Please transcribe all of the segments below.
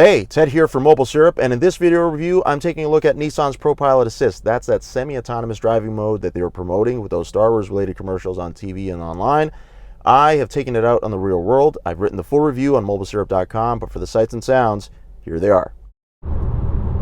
Hey, Ted here for MobileSyrup, and in this video review, I'm taking a look at Nissan's ProPilot Assist. That's that semi-autonomous driving mode that they were promoting with those Star Wars-related commercials on TV and online. I have taken it out on the real world. I've written the full review on MobileSyrup.com, but for the sights and sounds, here they are.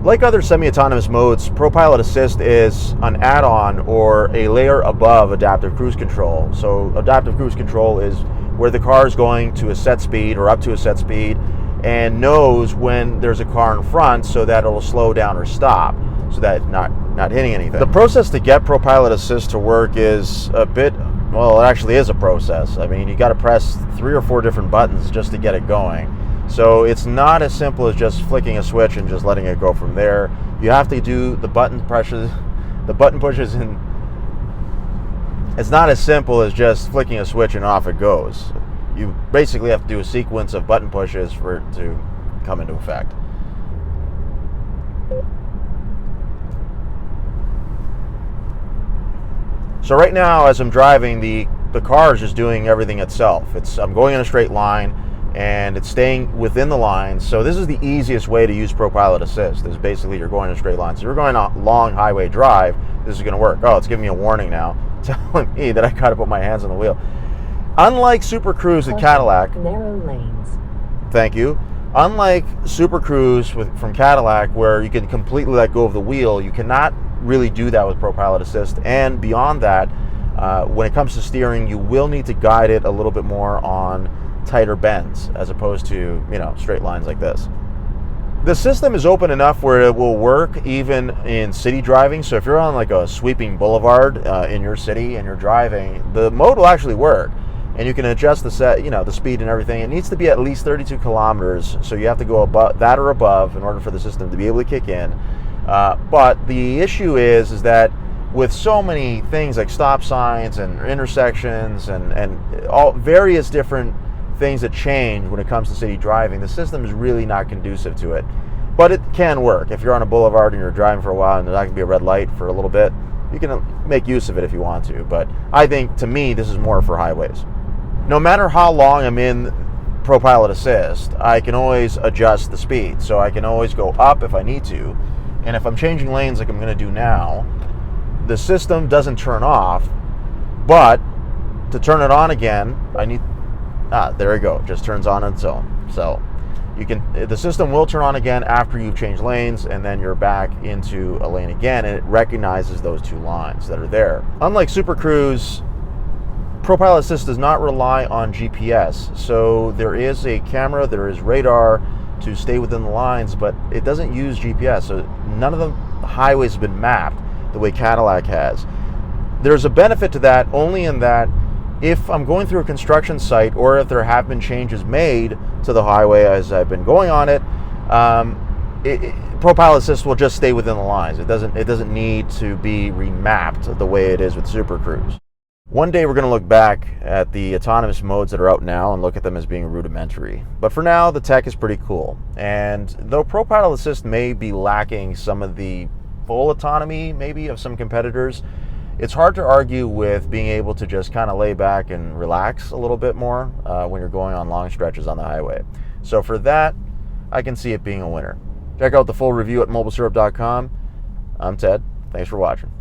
Like other semi-autonomous modes, ProPilot Assist is an add-on or a layer above adaptive cruise control. So adaptive cruise control is where the car is going to a set speed or up to a set speed and knows when there's a car in front so that it'll slow down or stop so that not hitting anything. The process to get ProPilot Assist to work is a bit, well, it actually is a process. I mean, you got to press 3 or 4 different buttons just to get it going. So it's not as simple as just flicking a switch and just letting it go from there. You have to do the button pushes, and it's not as simple as just flicking a switch and off it goes. You basically have to do a sequence of button pushes for it to come into effect. So right now, as I'm driving, the car is just doing everything itself. I'm going in a straight line, and it's staying within the lines. So this is the easiest way to use ProPilot Assist, is basically you're going in a straight line. So you're going on a long highway drive, this is going to work. Oh, it's giving me a warning now, telling me that I got to put my hands on the wheel. Unlike Super Cruise with Cadillac, narrow lanes. Thank you. Unlike Super Cruise from Cadillac, where you can completely let go of the wheel, you cannot really do that with ProPilot Assist. And beyond that, when it comes to steering, you will need to guide it a little bit more on tighter bends as opposed to, straight lines like this. The system is open enough where it will work even in city driving. So if you're on like a sweeping boulevard in your city and you're driving, the mode will actually work. And you can adjust the speed and everything. It needs to be at least 32 kilometers, so you have to go above that or above in order for the system to be able to kick in. But the issue is that with so many things like stop signs and intersections and all various different things that change when it comes to city driving, the system is really not conducive to it. But it can work. If you're on a boulevard and you're driving for a while and there's not going to be a red light for a little bit, you can make use of it if you want to. But I think, to me, this is more for highways. No matter how long I'm in ProPilot Assist, I can always adjust the speed. So I can always go up if I need to. And if I'm changing lanes like I'm going to do now, the system doesn't turn off. But to turn it on again, there we go. It just turns on its own. So the system will turn on again after you've changed lanes, and then you're back into a lane again, and it recognizes those 2 lines that are there. Unlike Super Cruise, ProPilot Assist does not rely on GPS, so there is a camera, there is radar to stay within the lines, but it doesn't use GPS, so none of the highways have been mapped the way Cadillac has. There's a benefit to that only in that if I'm going through a construction site or if there have been changes made to the highway as I've been going on it, ProPilot Assist will just stay within the lines. It doesn't need to be remapped the way it is with Super Cruise. One day we're going to look back at the autonomous modes that are out now and look at them as being rudimentary. But for now, the tech is pretty cool. And though ProPilot Assist may be lacking some of the full autonomy, maybe, of some competitors, it's hard to argue with being able to just kind of lay back and relax a little bit more when you're going on long stretches on the highway. So for that, I can see it being a winner. Check out the full review at MobileSyrup.com. I'm Ted. Thanks for watching.